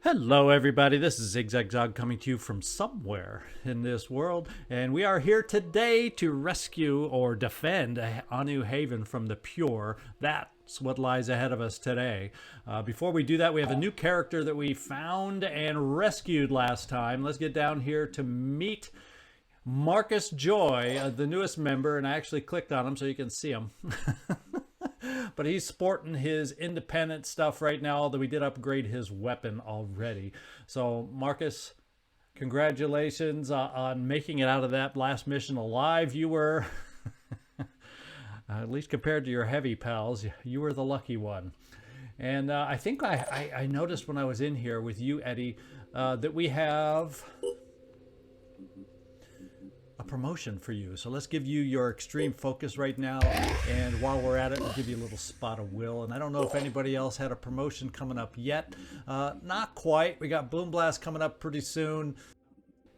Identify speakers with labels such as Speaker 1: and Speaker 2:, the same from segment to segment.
Speaker 1: Hello everybody, this is Zigzag coming to you from somewhere in this world, and we are here today to rescue or defend Anu Haven from the Pure. That's what lies ahead of us today. Before we do that, we have a new character that we found and rescued last time. Let's get down here to meet Marcus Joy, the newest member, and I actually clicked on him so you can see him. But he's sporting his independent stuff right now, although we did upgrade his weapon already. So, Marcus, congratulations on making it out of that last mission alive. You were, at least compared to your heavy pals, you were the lucky one. And I think I noticed when I was in here with you, Eddie, that we have a promotion for you. So let's give you your extreme focus right now, and while we're at it, we'll give you a little spot of will. And I don't know if anybody else had a promotion coming up yet. Not quite. We got Boom Blast coming up pretty soon.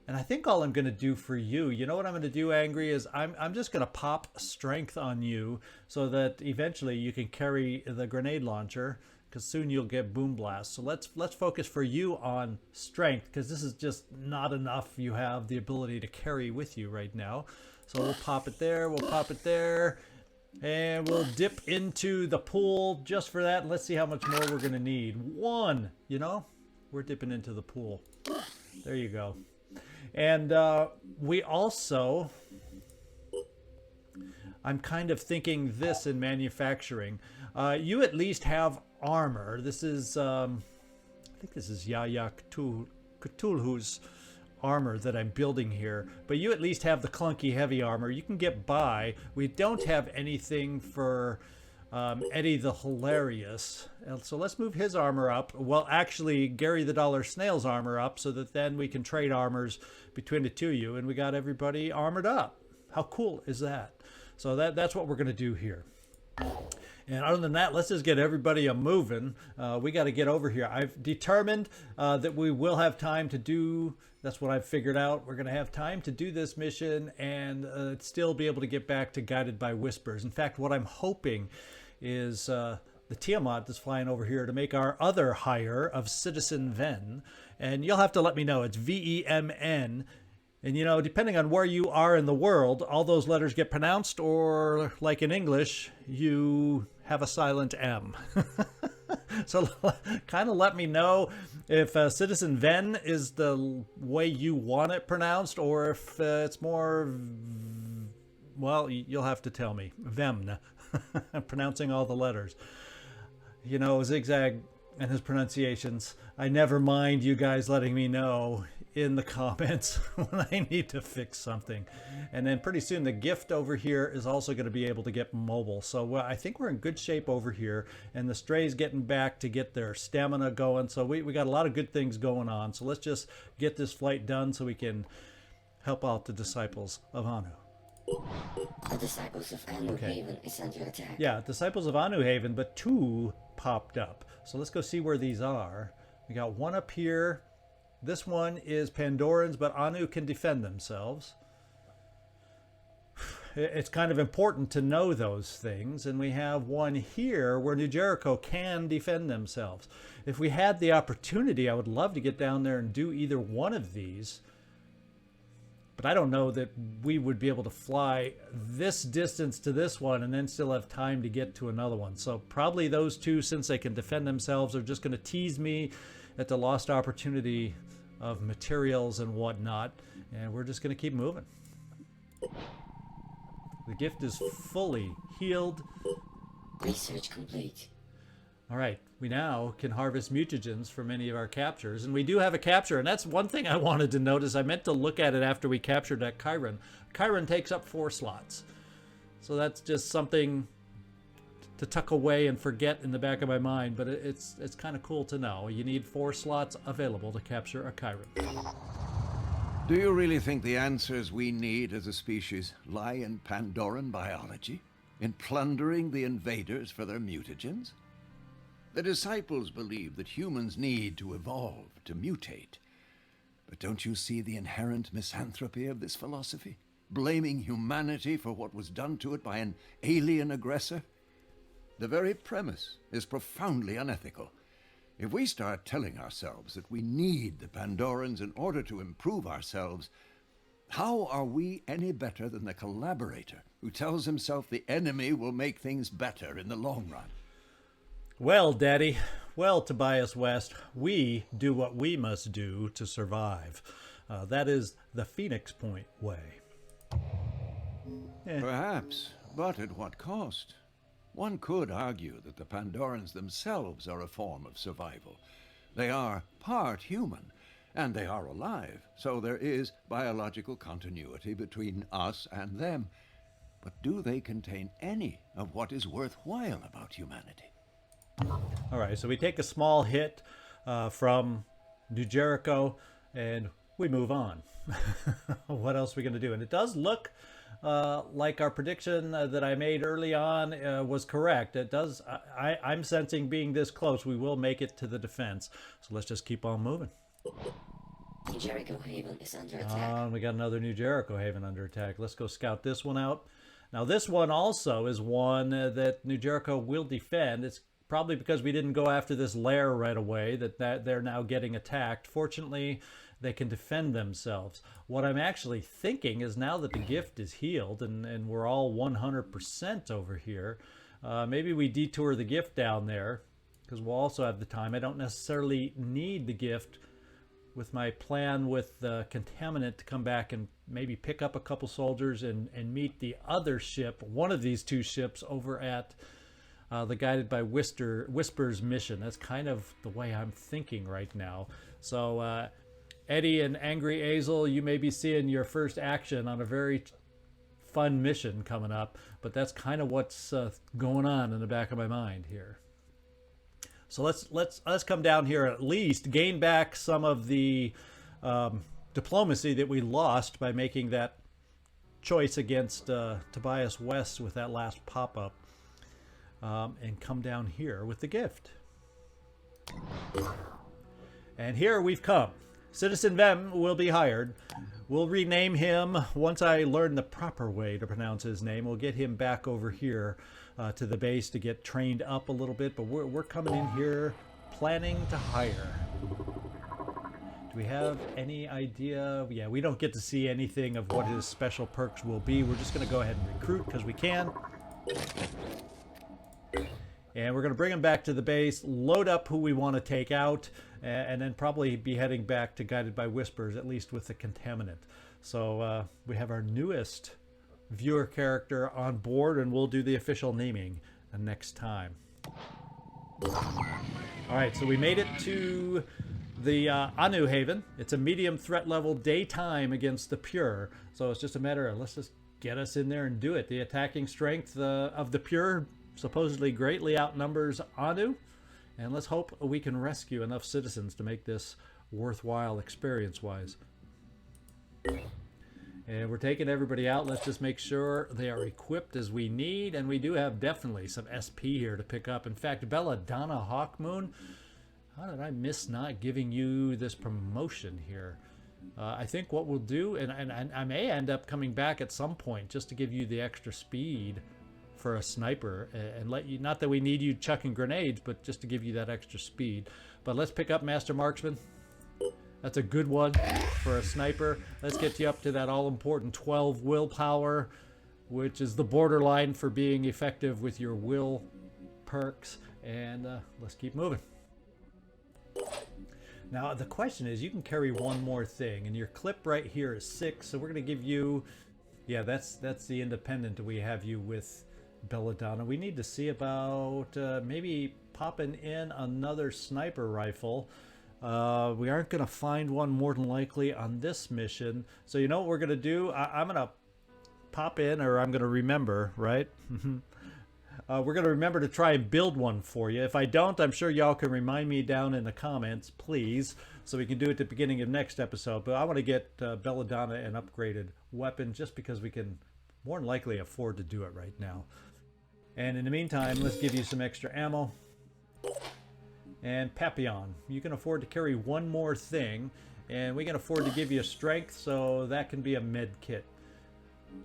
Speaker 1: And I think all I'm going to do for you, you know what I'm going to do, Angry, is I'm just going to pop strength on you so that eventually you can carry the grenade launcher, because soon you'll get Boom Blast. So let's focus for you on strength, because this is just not enough. You have the ability to carry with you right now. So we'll pop it there, we'll pop it there, and we'll dip into the pool just for that. Let's see how much more we're going to need. One, you know, we're dipping into the pool. There you go. And we also, I'm kind of thinking this in manufacturing. You at least have armor. This is, I think this is Yaya Cthulhu's armor that I'm building here. But you at least have the clunky heavy armor. You can get by. We don't have anything for Eddie the Hilarious. So let's move his armor up. Well, actually, Gary the Dollar Snail's armor up, so that then we can trade armors between the two of you, and we got everybody armored up. How cool is that? So that's what we're going to do here. And other than that, let's just get everybody moving. We got to get over here. I've determined that we will have time to do, that's what I've figured out. We're going to have time to do this mission and still be able to get back to Guided by Whispers. In fact, what I'm hoping is the Tiamat that's flying over here to make our other hire of Citizen Ven. And you'll have to let me know. It's VEMN. And, you know, depending on where you are in the world, all those letters get pronounced, or like in English, you have a silent M. So kind of let me know if Citizen Ven is the way you want it pronounced, or if it's more, well, you'll have to tell me. Vemn. I'm pronouncing all the letters. You know, Zigzag and his pronunciations. I never mind you guys letting me know in the comments when I need to fix something. And then pretty soon the gift over here is also going to be able to get mobile. So I think we're in good shape over here, and the Stray's getting back to get their stamina going. So we got a lot of good things going on. So let's just get this flight done so we can help out the Disciples of Anu.
Speaker 2: The Disciples of Anu Haven is under attack.
Speaker 1: Yeah, Disciples of Anu Haven, but two popped up. So let's go see where these are. We got one up here. This one is Pandorans, but Anu can defend themselves. It's kind of important to know those things. And we have one here where New Jericho can defend themselves. If we had the opportunity, I would love to get down there and do either one of these. But I don't know that we would be able to fly this distance to this one and then still have time to get to another one. So probably those two, since they can defend themselves, are just going to tease me at the lost opportunity of materials and whatnot. And we're just going to keep moving. The gift is fully healed.
Speaker 2: Research complete.
Speaker 1: All right, we now can harvest mutagens from any of our captures, and we do have a capture, and that's one thing I wanted to notice. I meant to look at it after we captured that Chiron. Chiron takes up 4 slots, so that's just something to tuck away and forget in the back of my mind, but it's kind of cool to know. You need 4 slots available to capture a Chiron.
Speaker 3: Do you really think the answers we need as a species lie in Pandoran biology? In plundering the invaders for their mutagens? The Disciples believe that humans need to evolve, to mutate. But don't you see the inherent misanthropy of this philosophy? Blaming humanity for what was done to it by an alien aggressor? The very premise is profoundly unethical. If we start telling ourselves that we need the Pandorans in order to improve ourselves, how are we any better than the collaborator who tells himself the enemy will make things better in the long run?
Speaker 1: Well, Daddy, well, Tobias West, we do what we must do to survive. That is the Phoenix Point way.
Speaker 3: Perhaps, but at what cost? One could argue that the Pandorans themselves are a form of survival. They are part human, and they are alive, so there is biological continuity between us and them. But do they contain any of what is worthwhile about humanity?
Speaker 1: All right, so we take a small hit from New Jericho, and we move on. What else are we going to do? And it does look like our prediction that I made early on was correct. It does. I'm sensing being this close, we will make it to the defense. So let's just keep on moving.
Speaker 2: New Jericho Haven is under attack.
Speaker 1: We got another New Jericho Haven under attack. Let's go scout this one out. Now this one also is one that New Jericho will defend. It's probably because we didn't go after this lair right away that they're now getting attacked. Fortunately, they can defend themselves. What I'm actually thinking is now that the gift is healed and we're all 100% over here, maybe we detour the gift down there because we'll also have the time. I don't necessarily need the gift with my plan with the contaminant to come back and maybe pick up a couple soldiers and meet the other ship, one of these two ships over at the Guided by Whispers mission. That's kind of the way I'm thinking right now. So Eddie and Angry Azel, you may be seeing your first action on a very fun mission coming up, but that's kind of what's going on in the back of my mind here. So let's come down here, at least gain back some of the diplomacy that we lost by making that choice against Tobias West with that last pop-up, and come down here with the gift. And here we've come. Citizen Vem will be hired. We'll rename him once I learn the proper way to pronounce his name. We'll get him back over here to the base to get trained up a little bit, but we're coming in here planning to hire. Do we have any idea? Yeah, we don't get to see anything of what his special perks will be. We're just going to go ahead and recruit because we can. And we're going to bring him back to the base, load up who we want to take out, and then probably be heading back to Guided by Whispers, at least with the contaminant. So we have our newest viewer character on board, and we'll do the official naming next time. All right, so we made it to the Anu Haven. It's a medium threat level daytime against the Pure. So it's just a matter of let's just get us in there and do it. The attacking strength of the Pure supposedly greatly outnumbers Anu, and let's hope we can rescue enough citizens to make this worthwhile experience-wise. And we're taking everybody out. Let's just make sure they are equipped as we need, and we do have definitely some SP here to pick up. In fact, Belladonna Hawkmoon, how did I miss not giving you this promotion here? I think what we'll do, and I may end up coming back at some point just to give you the extra speed for a sniper and let you, not that we need you chucking grenades, but just to give you that extra speed. But let's pick up Master Marksman. That's a good one for a sniper. Let's get you up to that all-important 12 willpower, which is the borderline for being effective with your will perks. And let's keep moving. Now the question is, you can carry one more thing, and your clip right here is 6, so we're going to give you, yeah, that's the independent we have you with Belladonna. We need to see about maybe popping in another sniper rifle. We aren't going to find one more than likely on this mission. So you know what we're going to do? I'm going to pop in, or I'm going to remember, right? We're going to remember to try and build one for you. If I don't, I'm sure y'all can remind me down in the comments, please, so we can do it at the beginning of next episode. But I want to get Belladonna an upgraded weapon just because we can more than likely afford to do it right now. And in the meantime, let's give you some extra ammo. And Papillon, you can afford to carry one more thing, and we can afford to give you strength, so that can be a med kit.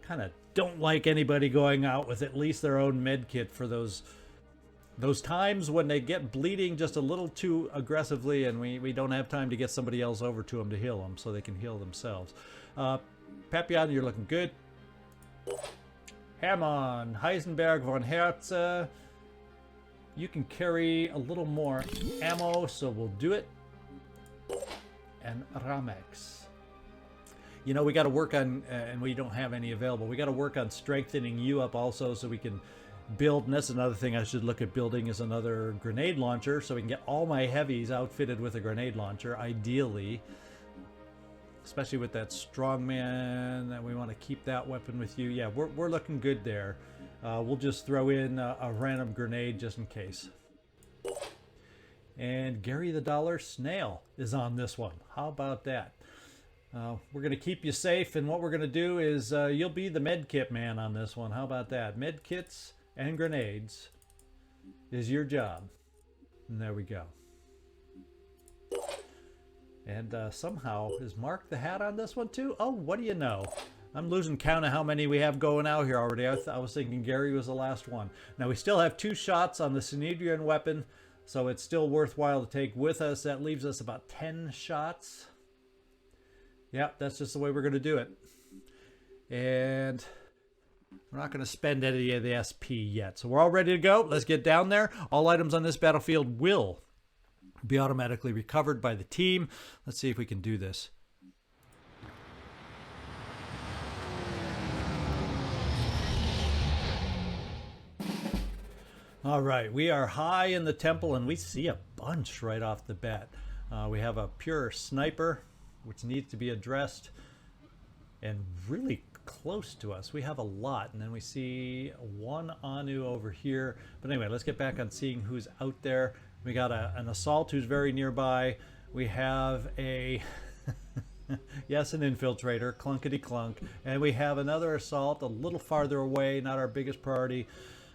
Speaker 1: Kind of don't like anybody going out with at least their own med kit for those Those times when they get bleeding just a little too aggressively and we don't have time to get somebody else over to them to heal them so they can heal themselves. Papillon, you're looking good. Hammond, Heisenberg, von Hertz. You can carry a little more ammo, so we'll do it. And Ramex. You know, we got to work on, and we don't have any available, we got to work on strengthening you up also so we can build, and that's another thing I should look at building, is another grenade launcher so we can get all my heavies outfitted with a grenade launcher, ideally. Especially with that strongman, that we want to keep that weapon with you. Yeah, we're looking good there. We'll just throw in a random grenade just in case. And Gary the Dollar Snail is on this one. How about that? We're going to keep you safe, and what we're going to do is you'll be the medkit man on this one. How about that? Medkits and grenades is your job. And there we go. And somehow, is Mark the Hat on this one too? Oh, what do you know? I'm losing count of how many we have going out here already. I was thinking Gary was the last one. Now, we still have 2 shots on the Synedrian weapon, so it's still worthwhile to take with us. That leaves us about 10 shots. Yep, that's just the way we're going to do it. And we're not going to spend any of the SP yet. So we're all ready to go. Let's get down there. All items on this battlefield will be automatically recovered by the team. Let's see if we can do this. All right, we are high in the temple and we see a bunch right off the bat. We have a pure sniper, which needs to be addressed, and really close to us. We have a lot, and then we see one Anu over here. But anyway, let's get back on seeing who's out there. We got an assault who's very nearby. We have a, yes, an infiltrator, clunkety clunk. And we have another assault a little farther away, not our biggest priority.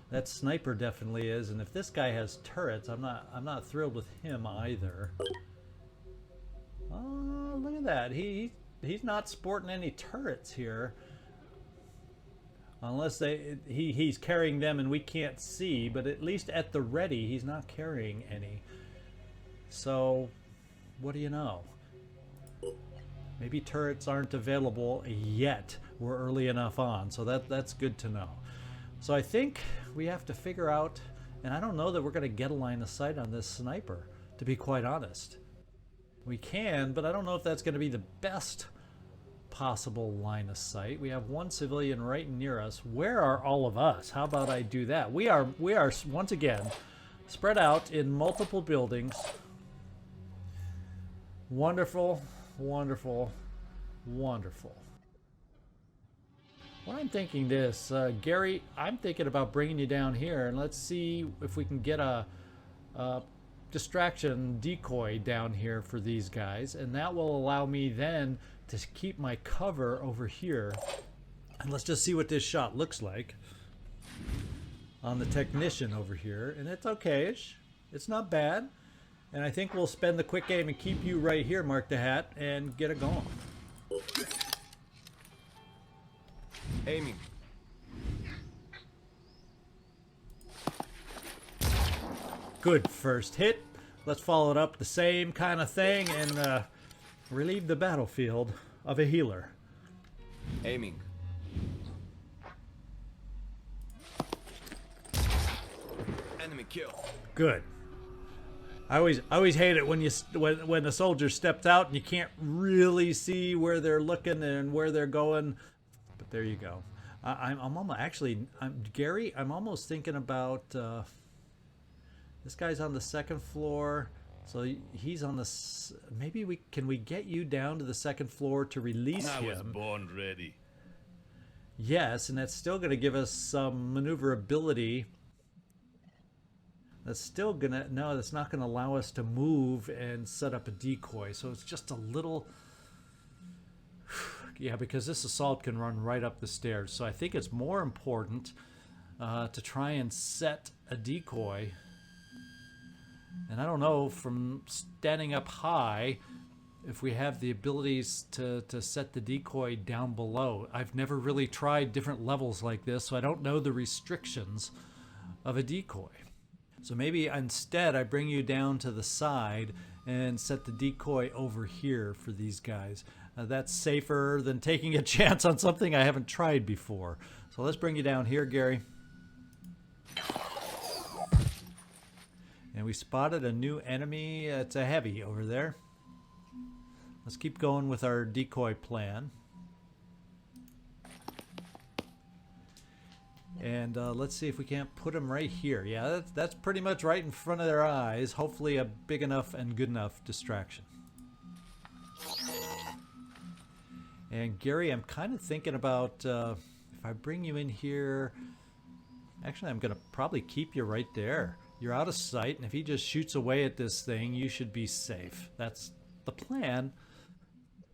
Speaker 1: That sniper definitely is. And if this guy has turrets, I'm not thrilled with him either. Oh, look at that. He's not sporting any turrets here. Unless he's carrying them and we can't see, but at least at the ready, he's not carrying any. So, what do you know? Maybe turrets aren't available yet. We're early enough on, so that's good to know. So I think we have to figure out, and I don't know that we're going to get a line of sight on this sniper, to be quite honest. We can, but I don't know if that's going to be the best possible line of sight. We have one civilian right near us. Where are all of us? How about I do that? We are once again spread out in multiple buildings. Wonderful, wonderful, wonderful. Well, I'm thinking this, Gary, I'm thinking about bringing you down here and let's see if we can get a distraction decoy down here for these guys, and that will allow me then to keep my cover over here. And let's just see what this shot looks like on the technician over here. And it's okay-ish. It's not bad. And I think we'll spend the quick game and keep you right here, Mark the Hat, and get it going.
Speaker 4: Aiming.
Speaker 1: Good first hit. Let's follow it up the same kind of thing and relieve the battlefield of a healer.
Speaker 4: Aiming. Enemy kill.
Speaker 1: Good. I always hate it when when the soldier steps out and you can't really see where they're looking and where they're going. But there you go. I'm almost Gary. I'm almost thinking about this guy's on the second floor. So he's on the. Maybe can we get you down to the second floor to release him?
Speaker 5: I was born ready.
Speaker 1: Yes, and that's still going to give us some maneuverability. That's still gonna that's not gonna allow us to move and set up a decoy. So it's just a little. Yeah, because this assault can run right up the stairs. So I think it's more important to try and set a decoy. And I don't know, from standing up high, if we have the abilities to set the decoy down below. I've never really tried different levels like this, so I don't know the restrictions of a decoy. So maybe instead I bring you down to the side and set the decoy over here for these guys. That's safer than taking a chance on something I haven't tried before. So let's bring you down here, Gary. And we spotted a new enemy. It's a heavy over there. Let's keep going with our decoy plan. And let's see if we can't put them right here. Yeah, that's pretty much right in front of their eyes. Hopefully a big enough and good enough distraction. And Gary, I'm kind of thinking about if I bring you in here. Actually, I'm going to probably keep you right there. You're out of sight, and if he just shoots away at this thing, you should be safe. That's the plan.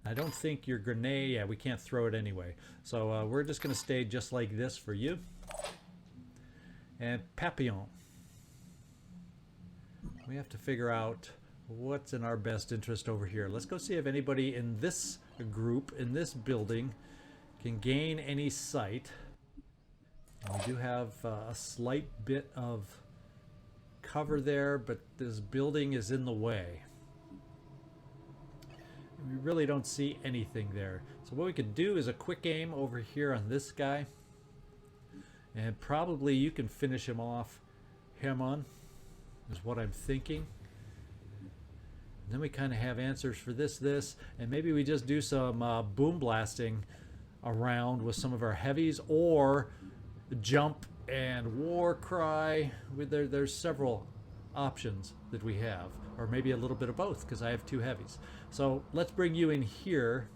Speaker 1: I don't think your grenade, yeah, we can't throw it anyway. So we're just going to stay just like this for you. And Papillon. We have to figure out what's in our best interest over here. Let's go see if anybody in this group, in this building, can gain any sight. We do have a slight bit of cover there, but this building is in the way. We really don't see anything there. So what we could do is a quick aim over here on this guy. And probably you can finish him off, Herman, is what I'm thinking. And then we kind of have answers for this, and maybe we just do some boom blasting around with some of our heavies, or jump and war cry. There's several options that we have, or maybe a little bit of both, because I have two heavies. So let's bring you in here,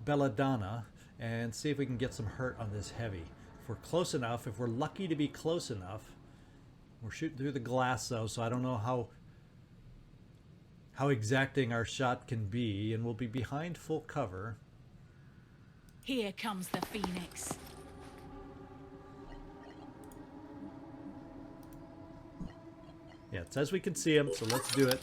Speaker 1: Belladonna, and see if we can get some hurt on this heavy. If we're close enough, if we're lucky to be close enough. We're shooting through the glass though, so I don't know how exacting our shot can be, and we'll be behind full cover.
Speaker 5: Here comes the Phoenix.
Speaker 1: Yeah, it says we can see him, so let's do it.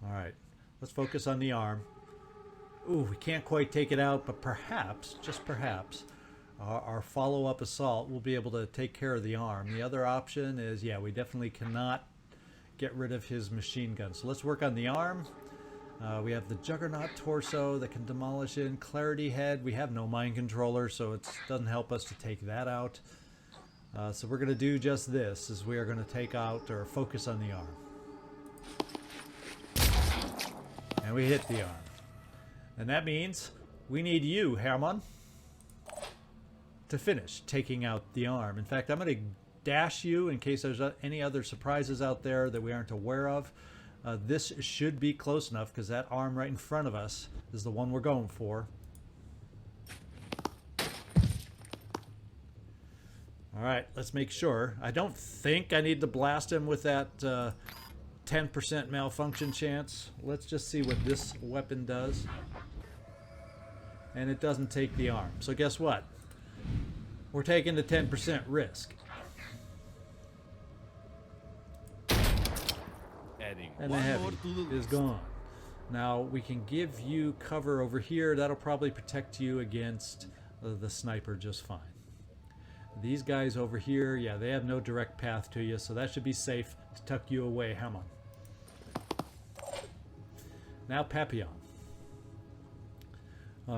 Speaker 1: Alright, let's focus on the arm. Ooh, we can't quite take it out, but perhaps, just perhaps, our follow-up assault will be able to take care of the arm. The other option is, yeah, we definitely cannot get rid of his machine gun. So let's work on the arm. We have the Juggernaut torso that can demolish in. Clarity head. We have no mind controller, so it doesn't help us to take that out. So we're going to do just this, is we are going to take out or focus on the arm. And we hit the arm. And that means we need you, Herman, to finish taking out the arm. In fact, I'm going to dash you in case there's any other surprises out there that we aren't aware of. This should be close enough, because that arm right in front of us is the one we're going for. Alright, let's make sure. I don't think I need to blast him with that 10% malfunction chance. Let's just see what this weapon does. And it doesn't take the arm. So guess what? We're taking the 10% risk. And the heavy is gone. Now we can give you cover over here. That'll probably protect you against the sniper just fine. These guys over here, yeah, they have no direct path to you, so that should be safe to tuck you away. Herman. Now Papillon.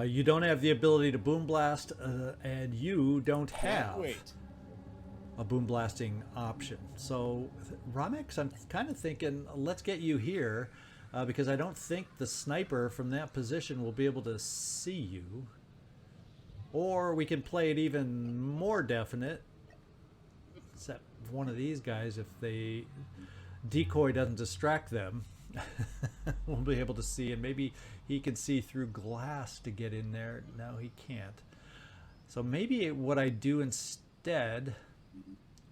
Speaker 1: You don't have the ability to boom blast, and you don't have a boom blasting option. So Ramex, I'm kind of thinking, let's get you here, because I don't think the sniper from that position will be able to see you. Or we can play it even more definite, except one of these guys, if the decoy doesn't distract them, we'll be able to see, and maybe he can see through glass to get in there. No, he can't. So maybe what I do instead,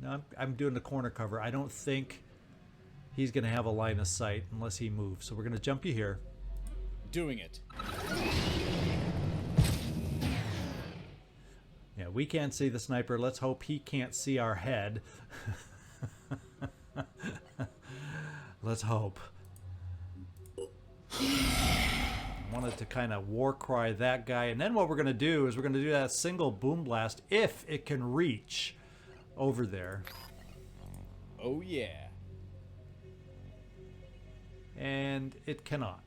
Speaker 1: no, I'm doing the corner cover. I don't think he's going to have a line of sight unless he moves. So we're going to jump you here.
Speaker 6: Doing it.
Speaker 1: Yeah, we can't see the sniper. Let's hope he can't see our head. Let's hope. Wanted to kind of war cry that guy. And then what we're going to do is we're going to do that single boom blast if it can reach over there.
Speaker 6: Oh yeah.
Speaker 1: And it cannot.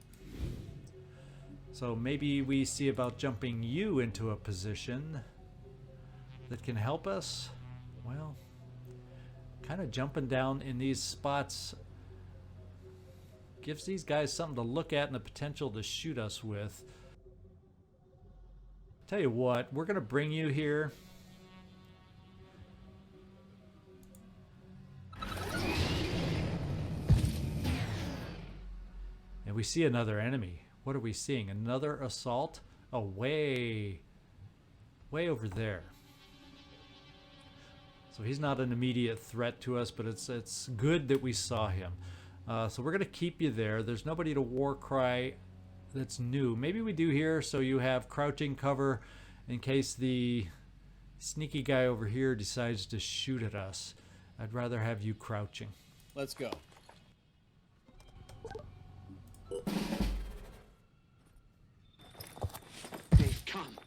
Speaker 1: So maybe we see about jumping you into a position that can help us. Well, kind of jumping down in these spots gives these guys something to look at and the potential to shoot us with. Tell you what, we're going to bring you here. And we see another enemy. What are we seeing? Another assault? Oh, way over there. So he's not an immediate threat to us, but it's good that we saw him. So we're going to keep you there. There's nobody to war cry that's new. Maybe we do here, so you have crouching cover in case the sneaky guy over here decides to shoot at us. I'd rather have you crouching.
Speaker 6: Let's go.
Speaker 7: They've come.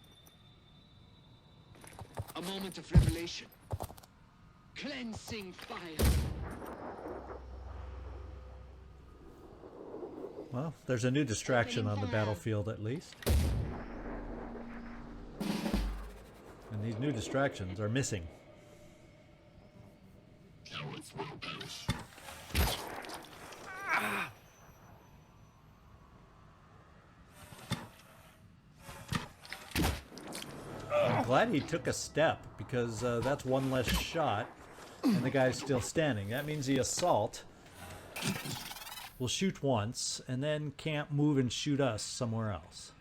Speaker 7: A moment of revelation. Cleansing fire.
Speaker 1: Well, there's a new distraction on the battlefield at least. And these new distractions are missing. I'm glad he took a step because that's one less shot and the guy's still standing. That means the assault will shoot once and then can't move and shoot us somewhere else.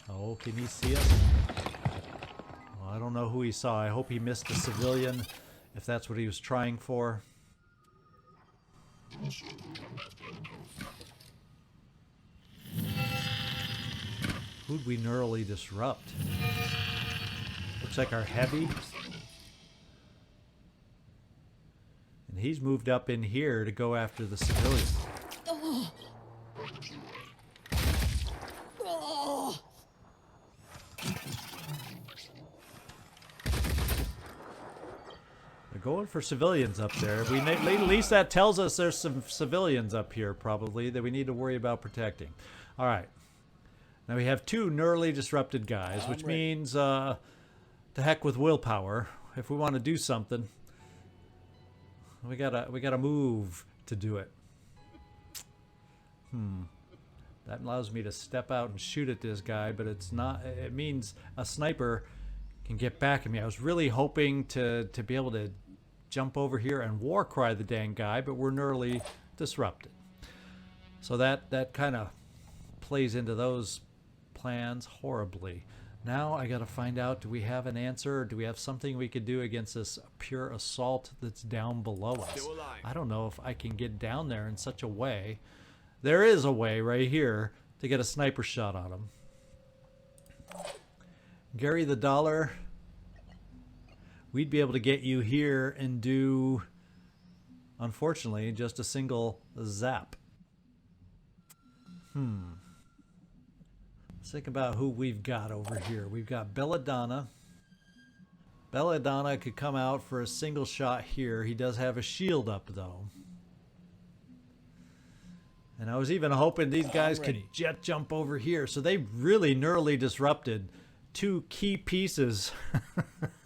Speaker 1: Oh, can he see us? Well, I don't know who he saw. I hope he missed a civilian if that's what he was trying for. Who'd we neurally disrupt? Looks like our heavy. And he's moved up in here to go after the civilian. They're going for civilians up there. At least that tells us there's some civilians up here probably that we need to worry about protecting. All right. Now we have two neurally disrupted guys, which means to heck with willpower. If we want to do something, we gotta move to do it. That allows me to step out and shoot at this guy, but it's not. It means a sniper can get back at me. I was really hoping to be able to jump over here and war cry the dang guy, but we're neurally disrupted. So that kind of plays into those plans horribly. Now I gotta find out, do we have an answer, or do we have something we could do against this pure assault that's down below us?
Speaker 4: Still alive.
Speaker 1: I don't know if I can get down there in such a way. There is a way right here to get a sniper shot on him. Gary the Dollar, we'd be able to get you here and do, unfortunately, just a single zap. Let's think about who we've got over here. We've got Belladonna. Belladonna could come out for a single shot here. He does have a shield up, though. And I was even hoping these guys could jet jump over here. So they really neurally disrupted two key pieces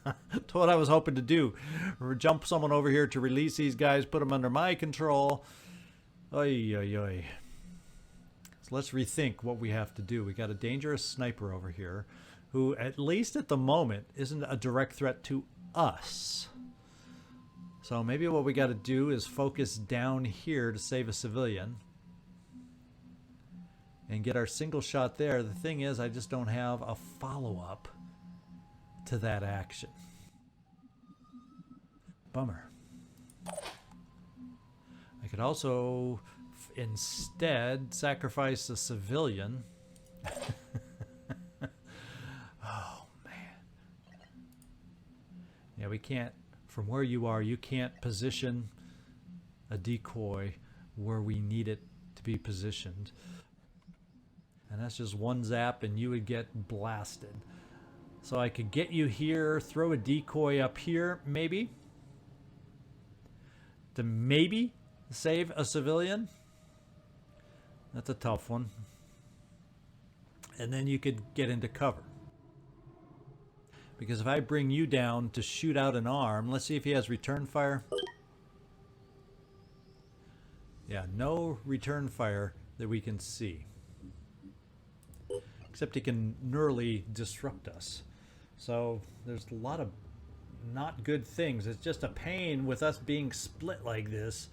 Speaker 1: to what I was hoping to do. Jump someone over here to release these guys, put them under my control. Oy, oy, oy. So let's rethink what we have to do. We got a dangerous sniper over here who, at least at the moment, isn't a direct threat to us. So maybe what we got to do is focus down here to save a civilian and get our single shot there. The thing is, I just don't have a follow-up to that action. Bummer. I could also instead sacrifice a civilian. Oh, man. Yeah, we can't, from where you are, you can't position a decoy where we need it to be positioned. And that's just one zap and you would get blasted. So I could get you here, throw a decoy up here, maybe. To maybe save a civilian. That's a tough one. And then you could get into cover. Because if I bring you down to shoot out an arm, let's see if he has return fire. Yeah, no return fire that we can see. Except he can neurally disrupt us. So there's a lot of not good things. It's just a pain with us being split like this.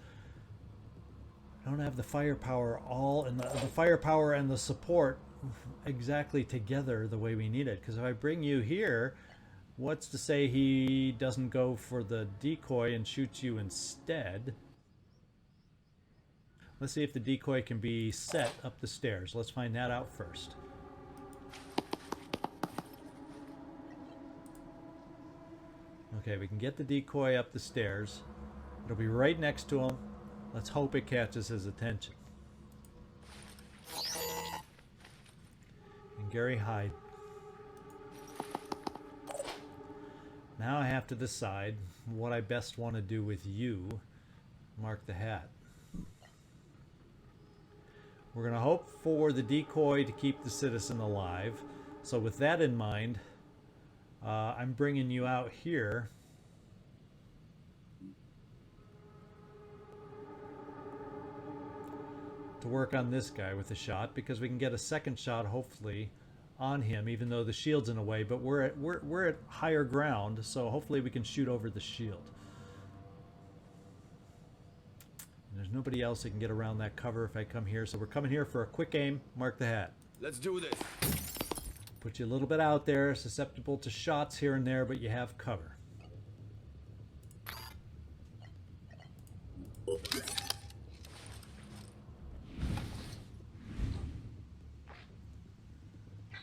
Speaker 1: I don't have the firepower all and the firepower and the support exactly together the way we need it. Because if I bring you here, what's to say he doesn't go for the decoy and shoots you instead? Let's see if the decoy can be set up the stairs. Let's find that out first. Okay, we can get the decoy up the stairs. It'll be right next to him. Let's hope it catches his attention. And Gary, hide. Now I have to decide what I best want to do with you. Mark the hat. We're going to hope for the decoy to keep the citizen alive. So with that in mind, I'm bringing you out here. To work on this guy with a shot, because we can get a second shot hopefully on him, even though the shield's in a way, but we're at higher ground, so hopefully we can shoot over the shield. And there's nobody else that can get around that cover if I come here, so we're coming here for a quick aim. Mark the hat.
Speaker 4: Let's do this.
Speaker 1: Put you a little bit out there, susceptible to shots here and there, but you have cover.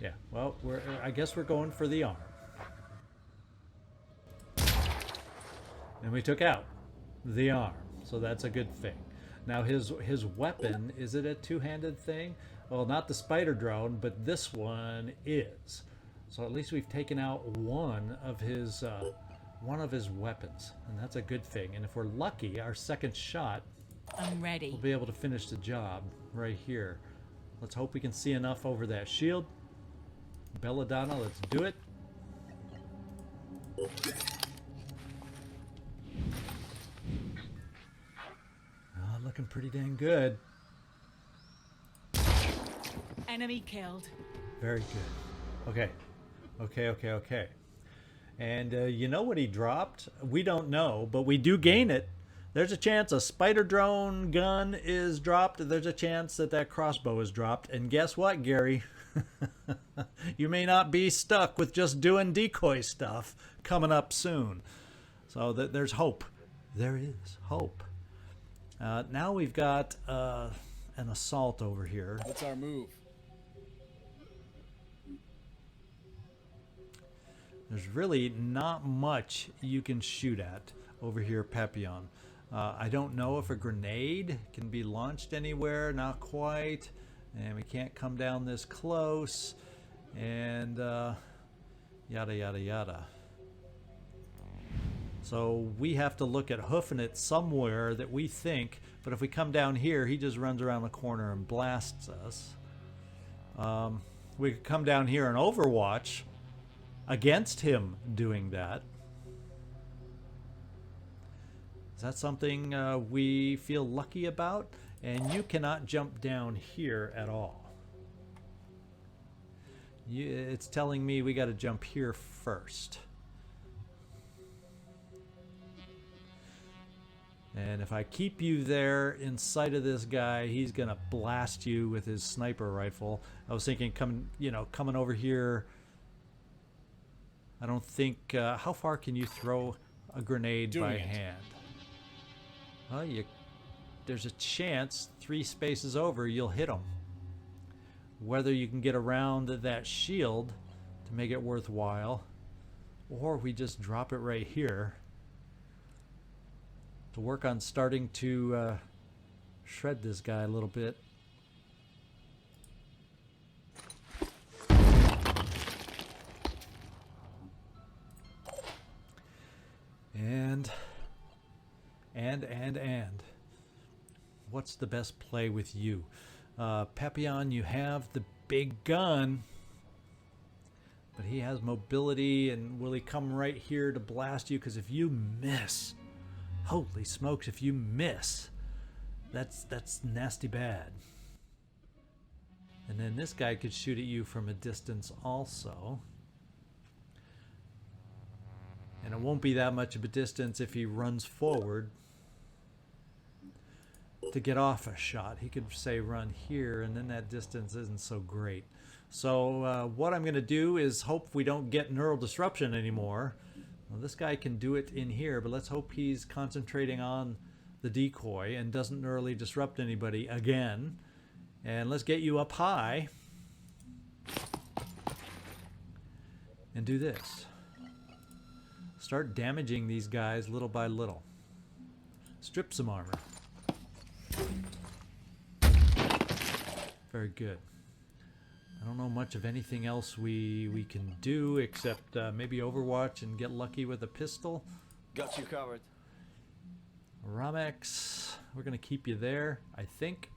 Speaker 1: Yeah, well, I guess we're going for the arm. And we took out the arm, so that's a good thing. Now his weapon, is it a two-handed thing? Well, not the spider drone, but this one is. So at least we've taken out one of his weapons, and that's a good thing. And if we're lucky, our second shot,
Speaker 5: I'm ready.
Speaker 1: we'll be able to finish the job right here. Let's hope we can see enough over that shield. Belladonna, let's do it. Looking pretty dang good.
Speaker 5: Enemy killed.
Speaker 1: Very good. Okay. And you know what he dropped? We don't know, but we do gain it. There's a chance a spider drone gun is dropped. There's a chance that that crossbow is dropped. And guess what, Gary? You may not be stuck with just doing decoy stuff coming up soon. So there's hope. There is hope. Now we've got an assault over here.
Speaker 6: What's our move?
Speaker 1: There's really not much you can shoot at over here, Papillon. I don't know if a grenade can be launched anywhere. Not quite. And we can't come down this close. And yada, yada, yada. So we have to look at hoofing it somewhere that we think. But if we come down here, he just runs around the corner and blasts us. We could come down here and overwatch against him doing that. Is that something we feel lucky about? And you cannot jump down here at all. It's telling me we got to jump here first. And if I keep you there in sight of this guy, he's gonna blast you with his sniper rifle. I was thinking coming over here. I don't think how far can you throw a grenade by hand? Well, there's a chance 3 spaces over you'll hit him. Whether you can get around that shield to make it worthwhile, or we just drop it right here to work on starting to shred this guy a little bit. And. What's the best play with you? Papillon, you have the big gun. But he has mobility, and will he come right here to blast you? Because if you miss, holy smokes, if you miss, that's nasty bad. And then this guy could shoot at you from a distance also. And it won't be that much of a distance if he runs forward to get off a shot. He could say run here, and then that distance isn't so great. So what I'm going to do is hope we don't get neural disruption anymore. Well, this guy can do it in here, but let's hope he's concentrating on the decoy and doesn't neurally disrupt anybody again. And let's get you up high and do this. Start damaging these guys little by little. Strip some armor. Very good. I don't know much of anything else we can do except maybe Overwatch and get lucky with a pistol.
Speaker 4: Got you covered.
Speaker 1: Ramex, we're going to keep you there, I think.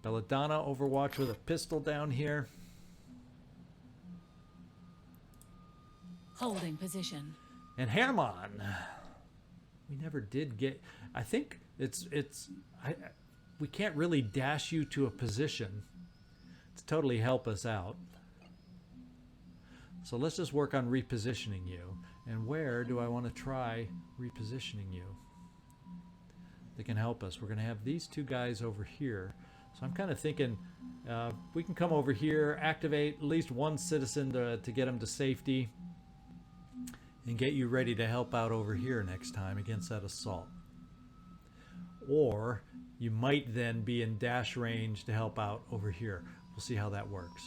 Speaker 1: Belladonna, Overwatch with a pistol down here.
Speaker 5: Holding position.
Speaker 1: And Herman. We never did get... I think we can't really dash you to a position to totally help us out. So let's just work on repositioning you. And where do I want to try repositioning you? That can help us. We're going to have these two guys over here. So I'm kind of thinking we can come over here, activate at least one citizen to get him to safety, and get you ready to help out over here next time against that assault. Or you might then be in dash range to help out over here. We'll see how that works.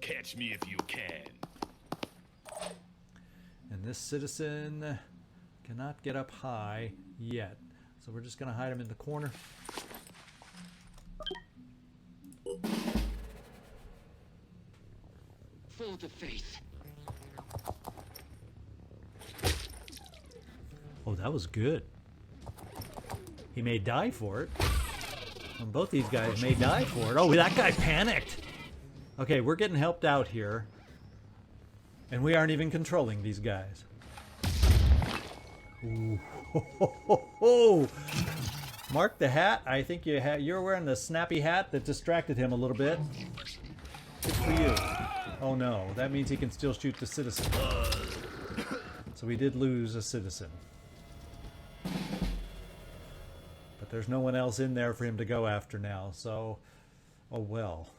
Speaker 8: Catch me if you can.
Speaker 1: And this citizen cannot get up high yet. So we're just going to hide him in the corner.
Speaker 7: For the faith.
Speaker 1: Oh, that was good. He may die for it. And both these guys may die for it. Oh, that guy panicked. Okay, we're getting helped out here. And we aren't even controlling these guys. Ooh. Ho, ho, ho, ho. Mark the hat. I think you're wearing the snappy hat that distracted him a little bit. Good for you. Oh no, that means he can still shoot the citizen. So we did lose a citizen. But there's no one else in there for him to go after now, so oh well.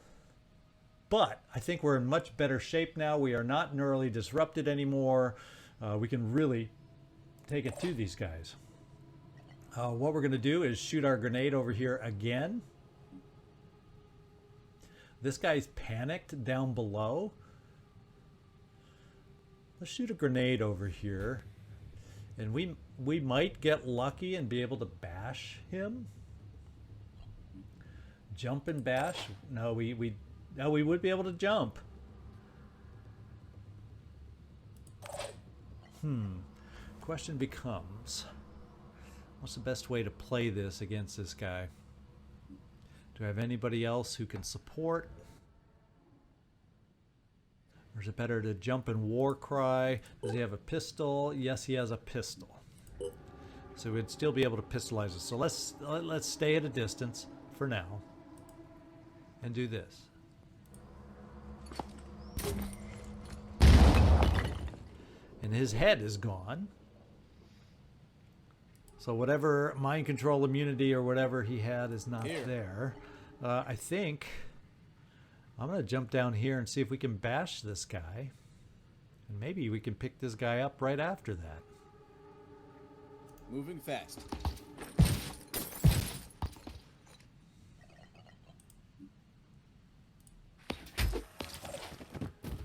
Speaker 1: But I think we're in much better shape now. We are not neurally disrupted anymore. We can really take it to these guys. What we're going to do is shoot our grenade over here again. This guy's panicked down below. Let's shoot a grenade over here. And we might get lucky and be able to bash him. Jump and bash? No, we would be able to jump. Question becomes, what's the best way to play this against this guy? Do I have anybody else who can support? Or is it better to jump and war cry? Does he have a pistol? Yes, he has a pistol. So we'd still be able to pistolize it. So let's stay at a distance for now and do this. And his head is gone. So whatever mind control immunity or whatever he had is not there. I think I'm going to jump down here and see if we can bash this guy. And maybe we can pick this guy up right after that.
Speaker 6: Moving fast.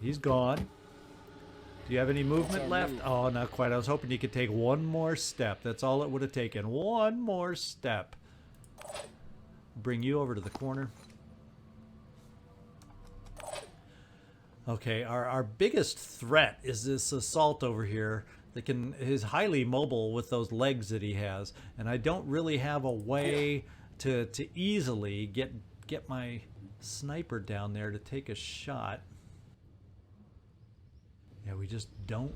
Speaker 1: He's gone. Do you have any movement left? Oh, not quite. I was hoping you could take one more step. That's all it would have taken. One more step. Bring you over to the corner. Okay, our biggest threat is this assault over here that is highly mobile with those legs that he has, and I don't really have a way to easily get my sniper down there to take a shot. Yeah, we just don't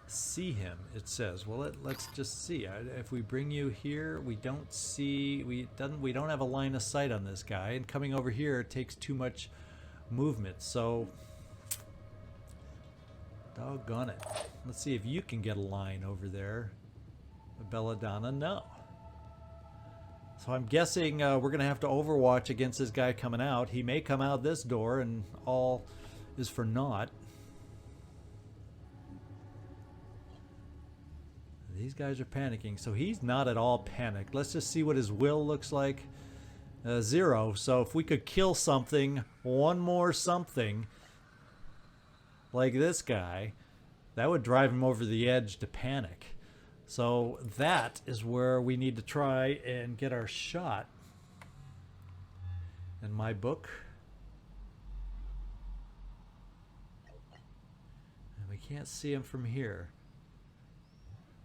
Speaker 1: see him, it says. Well, let's just see. If we bring you here, we don't see, we don't have a line of sight on this guy, and coming over here takes too much movement. So doggone it. Let's see if you can get a line over there. Belladonna, no. So I'm guessing we're gonna have to overwatch against this guy coming out. He may come out this door and all is for naught. These guys are panicking, so he's not at all panicked. Let's just see what his will looks like. 0. So if we could kill something, one more something, like this guy, that would drive him over the edge to panic. So that is where we need to try and get our shot. In my book. And we can't see him from here.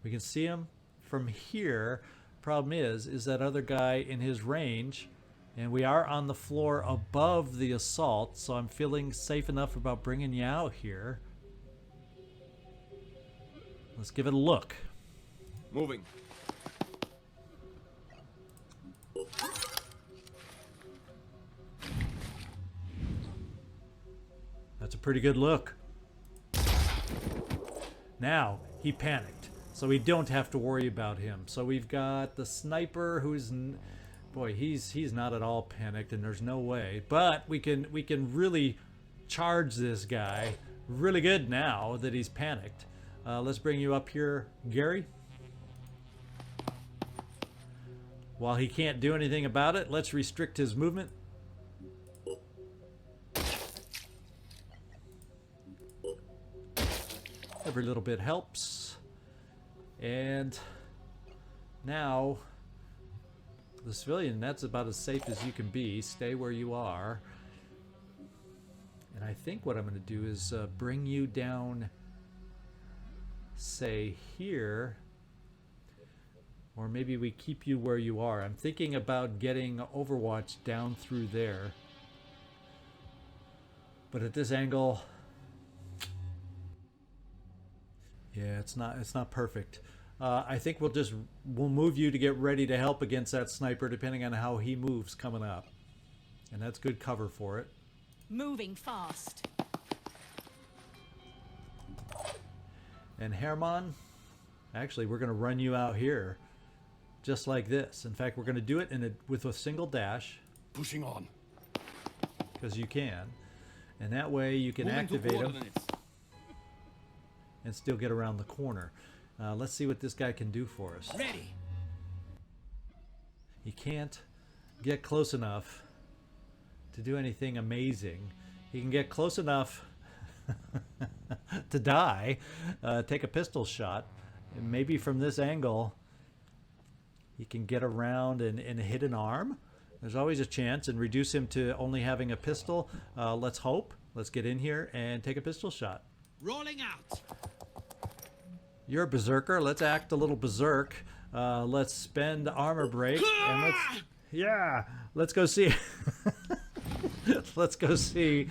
Speaker 1: We can see him from here. Problem is that other guy in his range, and we are on the floor above the assault, so I'm feeling safe enough about bringing you out here. Let's give it a look.
Speaker 4: Moving.
Speaker 1: That's a pretty good look. Now, he panicked, so we don't have to worry about him. So we've got the sniper who's... Boy, he's not at all panicked, and there's no way. But we can really charge this guy really good now that he's panicked. Let's bring you up here, Gary. While he can't do anything about it, let's restrict his movement. Every little bit helps. And now... the civilian, that's about as safe as you can be. Stay where you are. And I think what I'm going to do is bring you down, say, here. Or maybe we keep you where you are. I'm thinking about getting Overwatch down through there. But at this angle... yeah, it's not perfect. I think we'll move you to get ready to help against that sniper, depending on how he moves coming up, and that's good cover for it.
Speaker 5: Moving fast.
Speaker 1: And Herman, actually, we're going to run you out here, just like this. In fact, we're going to do it with a single dash.
Speaker 8: Pushing on.
Speaker 1: Because you can, and that way you can activate him and still get around the corner. Let's see what this guy can do for us.
Speaker 8: Ready.
Speaker 1: He can't get close enough to do anything amazing. He can get close enough to die, take a pistol shot, and maybe from this angle he can get around and hit an arm. There's always a chance, and reduce him to only having a pistol. Let's hope. Let's get in here and take a pistol shot.
Speaker 7: Rolling out.
Speaker 1: You're a berserker. Let's act a little berserk. Let's spend armor break and let's go see. Let's go see.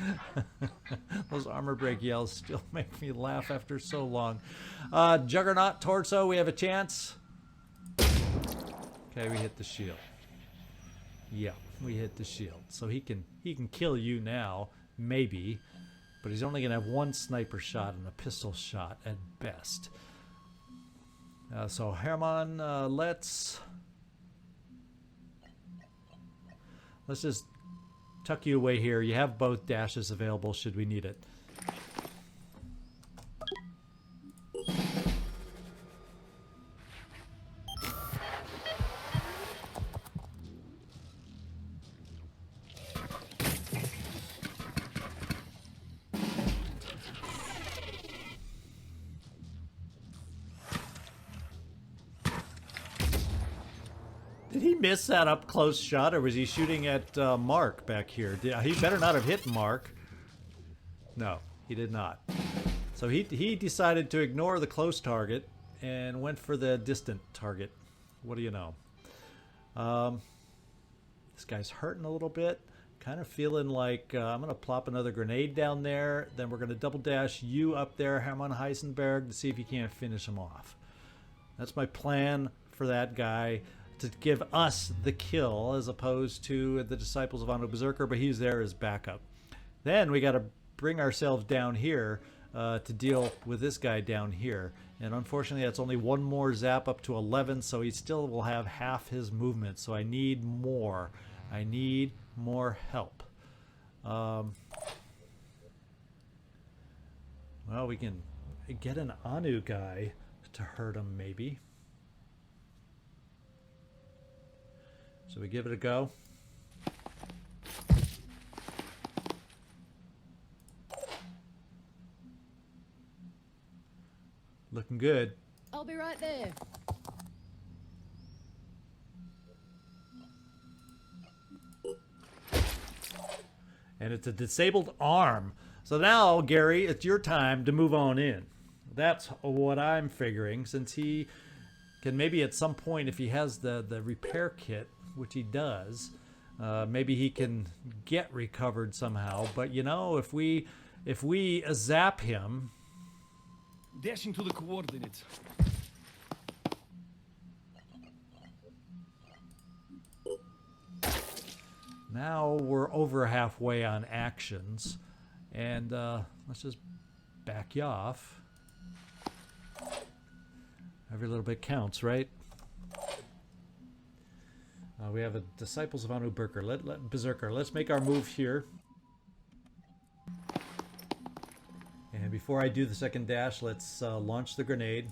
Speaker 1: Those armor break yells still make me laugh after so long. Juggernaut torso. We have a chance. Okay, we hit the shield. Yeah, we hit the shield. So he can kill you now, maybe, but he's only gonna have one sniper shot and a pistol shot at best. So Herman, let's just tuck you away here. You have both dashes available should we need it. Did he miss that up close shot, or was he shooting at Mark back here? He better not have hit Mark. No, he did not. So he decided to ignore the close target and went for the distant target. What do you know? This guy's hurting a little bit. Kind of feeling like I'm going to plop another grenade down there. Then we're going to double dash you up there, Hermann Heisenberg, to see if you can't finish him off. That's my plan for that guy, to give us the kill as opposed to the Disciples of Anu Berserker, but he's there as backup. Then we got to bring ourselves down here to deal with this guy down here. And unfortunately, that's only one more zap up to 11, so he still will have half his movement. So I need more. I need more help. Well, we can get an Anu guy to hurt him, maybe. So we give it a go. Looking good.
Speaker 5: I'll be right there.
Speaker 1: And it's a disabled arm. So now, Gary, it's your time to move on in. That's what I'm figuring, since he can maybe at some point, if he has the repair kit, which he does, maybe he can get recovered somehow. But you know, if we zap him,
Speaker 8: Dashing to the coordinates.
Speaker 1: now we're over halfway on actions, and let's just back you off. Every little bit counts, right? We have a Disciples of Anu Berserker. Let's make our move here. And before I do the second dash, let's launch the grenade.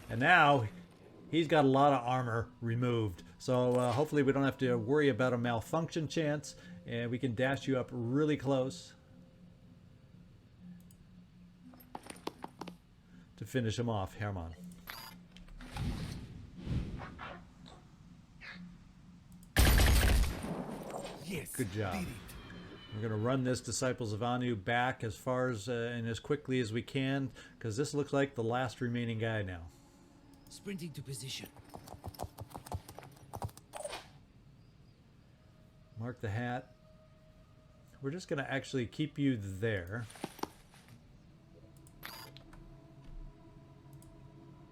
Speaker 1: And now he's got a lot of armor removed. So hopefully we don't have to worry about a malfunction chance. And we can dash you up really close to finish him off, Hermann.
Speaker 8: Yes.
Speaker 1: Good job. We're going to run this Disciples of Anu back as far as and as quickly as we can, because this looks like the last remaining guy now.
Speaker 7: Sprinting to position.
Speaker 1: Mark the hat. We're just going to actually keep you there.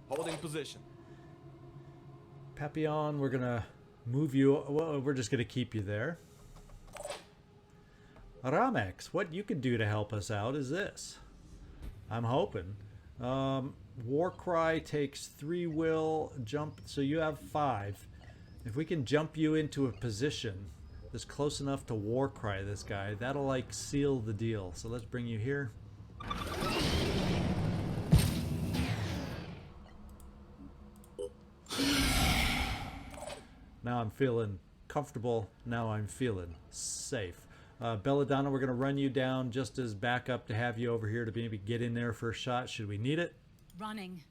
Speaker 4: Holding position.
Speaker 1: Papillon, we're going to move you. Well, we're just going to keep you there. Ramex, what you can do to help us out is this. I'm hoping. Warcry takes 3 will jump, so you have 5. If we can jump you into a position that's close enough to Warcry this guy, that'll like seal the deal. So let's bring you here. Now I'm feeling comfortable. Now I'm feeling safe. Belladonna, we're going to run you down just as backup to have you over here to maybe get in there for a shot should we need it.
Speaker 5: Running.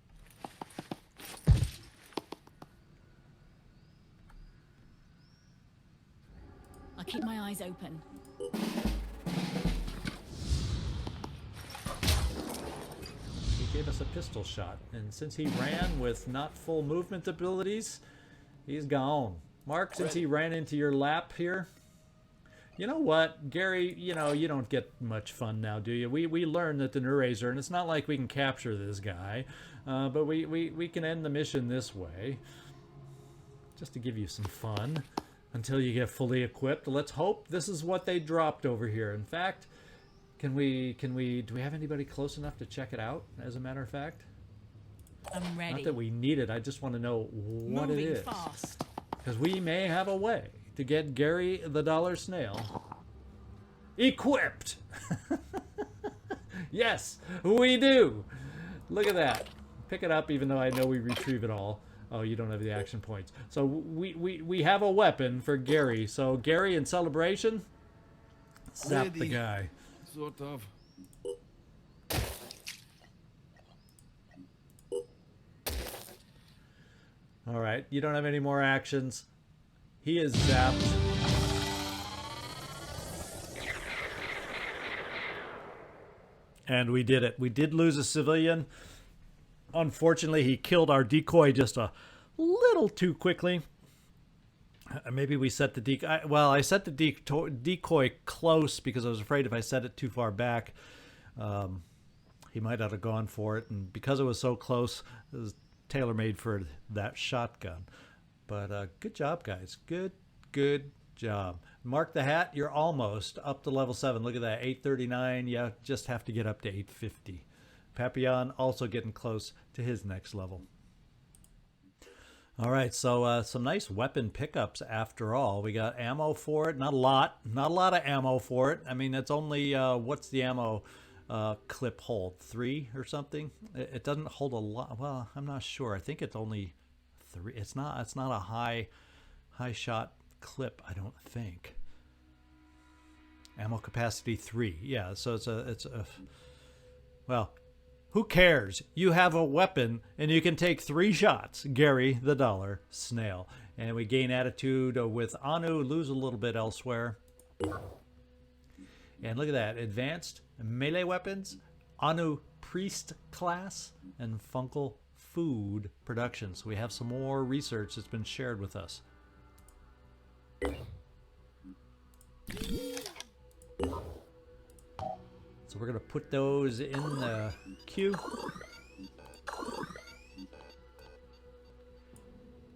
Speaker 5: I'll keep my eyes open.
Speaker 1: He gave us a pistol shot, and since he ran with not full movement abilities, he's gone. Mark, since he ran into your lap here, you know what, Gary, you know, you don't get much fun now, do you? We learned that the Nurazer, and it's not like we can capture this guy, but we can end the mission this way, just to give you some fun until you get fully equipped. Let's hope this is what they dropped over here. In fact, do we have anybody close enough to check it out, as a matter of fact?
Speaker 5: I'm ready.
Speaker 1: Not that we need it, I just want to know what
Speaker 5: Moving
Speaker 1: it is.
Speaker 5: fast.
Speaker 1: Because we may have a way to get Gary the Dollar Snail equipped. Yes, we do. Look at that. Pick it up, even though I know we retrieve it all. Oh, you don't have the action points. So we have a weapon for Gary. So Gary, in celebration, zap the
Speaker 8: Ready.
Speaker 1: guy.
Speaker 8: Sort of.
Speaker 1: All right, you don't have any more actions. He is zapped. And we did it. We did lose a civilian. Unfortunately, he killed our decoy just a little too quickly. Maybe we set the decoy... Well, I set the decoy close because I was afraid if I set it too far back, he might not have gone for it. And because it was so close, it was tailor-made for that shotgun. But good job, guys. Good job. Mark the hat. You're almost up to level 7. Look at that. 839. Yeah, just have to get up to 850. Papillon also getting close to his next level. All right, so some nice weapon pickups after all. We got ammo for it. Not a lot of ammo for it. I mean, it's only, what's the ammo clip hold? 3 or something? It doesn't hold a lot. Well, I'm not sure. I think it's only 3. It's not a high shot clip, I don't think. Ammo capacity 3. Yeah, so it's a well, who cares? You have a weapon and you can take 3 shots. Gary the Dollar Snail. And we gain attitude with Anu, lose a little bit elsewhere. And look at that. Advanced melee weapons, Anu Priest class, and Fungal food production. So we have some more research that's been shared with us. So we're going to put those in the queue.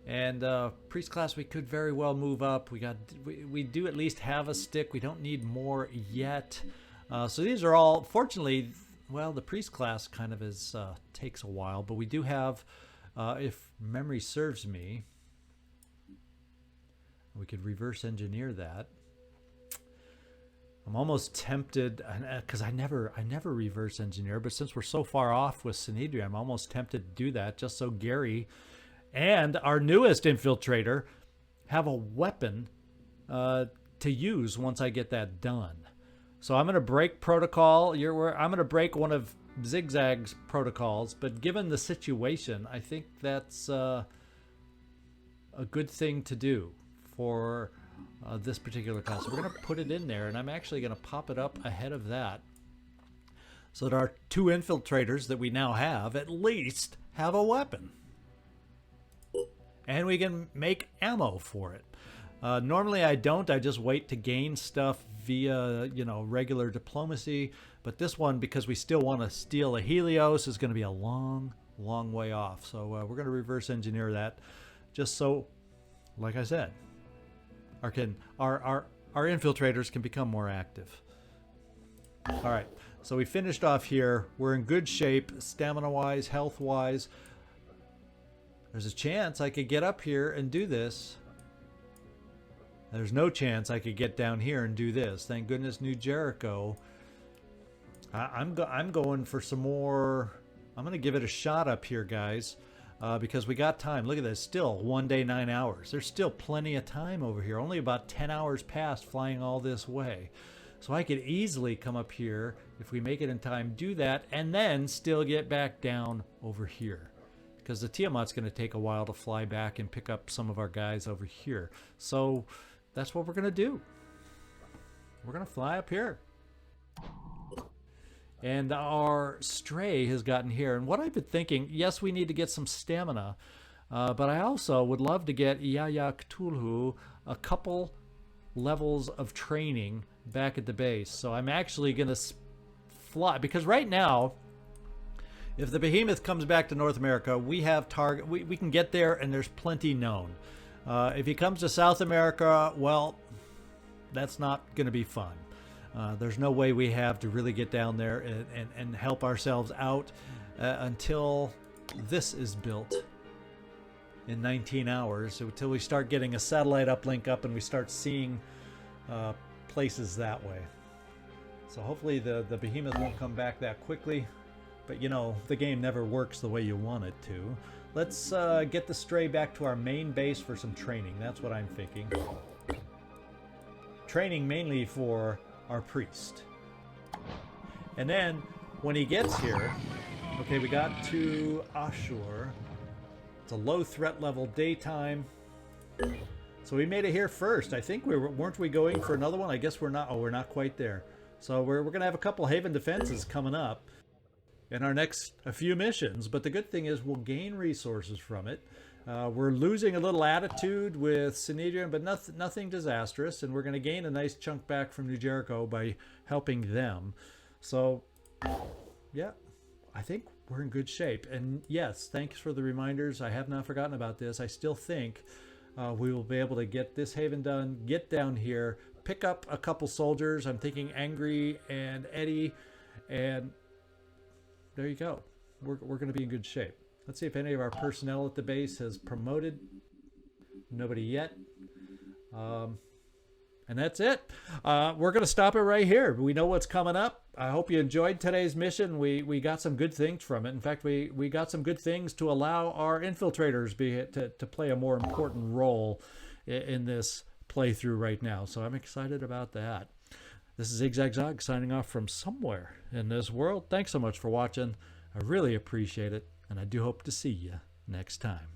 Speaker 1: And priest class, we could very well move up. We do at least have a stick. We don't need more yet. So these are all, fortunately, well, the priest class kind of is takes a while, but we do have, if memory serves me, we could reverse engineer that. I'm almost tempted, because I never reverse engineer, but since we're so far off with Sinedria, I'm almost tempted to do that just so Gary and our newest infiltrator have a weapon to use once I get that done. So I'm going to break protocol. I'm going to break one of Zigzag's protocols, but given the situation, I think that's a good thing to do for this particular class. So we're going to put it in there, and I'm actually going to pop it up ahead of that so that our 2 infiltrators that we now have at least have a weapon. And we can make ammo for it. Normally I don't. I just wait to gain stuff via, regular diplomacy. But this one, because we still want to steal a Helios, is going to be a long, long way off. So we're going to reverse engineer that just so, like I said, our infiltrators can become more active. All right, so we finished off here. We're in good shape, stamina-wise, health-wise. There's a chance I could get up here and do this. There's no chance I could get down here and do this. Thank goodness New Jericho. I'm going for some more. I'm going to give it a shot up here, guys. Because we got time. Look at this. Still 1 day, 9 hours. There's still plenty of time over here. Only about 10 hours passed flying all this way. So I could easily come up here if we make it in time, do that, and then still get back down over here. Because the Tiamat's going to take a while to fly back and pick up some of our guys over here. So that's what we're going to do. We're going to fly up here. And our stray has gotten here. And what I've been thinking, yes, we need to get some stamina. But I also would love to get Yaya Cthulhu a couple levels of training back at the base. So I'm actually going to fly. Because right now, if the behemoth comes back to North America, we have target. We can get there, and there's plenty known. If he comes to South America, well, that's not going to be fun. There's no way we have to really get down there and help ourselves out until this is built in 19 hours. So until we start getting a satellite uplink up and we start seeing places that way. So hopefully the behemoth won't come back that quickly. But the game never works the way you want it to. Let's get the stray back to our main base for some training. That's what I'm thinking. Training mainly for our priest. And then when he gets here, okay, we got to Ashur. It's a low threat level daytime. So we made it here first. I think weren't we going for another one? I guess we're not. Oh, we're not quite there. So we're going to have a couple Haven defenses coming up in our next few missions. But the good thing is we'll gain resources from it. We're losing a little attitude with Synedrian, but nothing disastrous. And we're going to gain a nice chunk back from New Jericho by helping them. So, yeah, I think we're in good shape. And yes, thanks for the reminders. I have not forgotten about this. I still think we will be able to get this Haven done, get down here, pick up a couple soldiers. I'm thinking Angry and Eddie, and there you go. We're going to be in good shape. Let's see if any of our personnel at the base has promoted. Nobody yet. And that's it. We're going to stop it right here. We know what's coming up. I hope you enjoyed today's mission. We got some good things from it. In fact, we got some good things to allow our infiltrators to play a more important role in this playthrough right now. So I'm excited about that. This is Zigzag signing off from somewhere in this world. Thanks so much for watching. I really appreciate it, and I do hope to see you next time.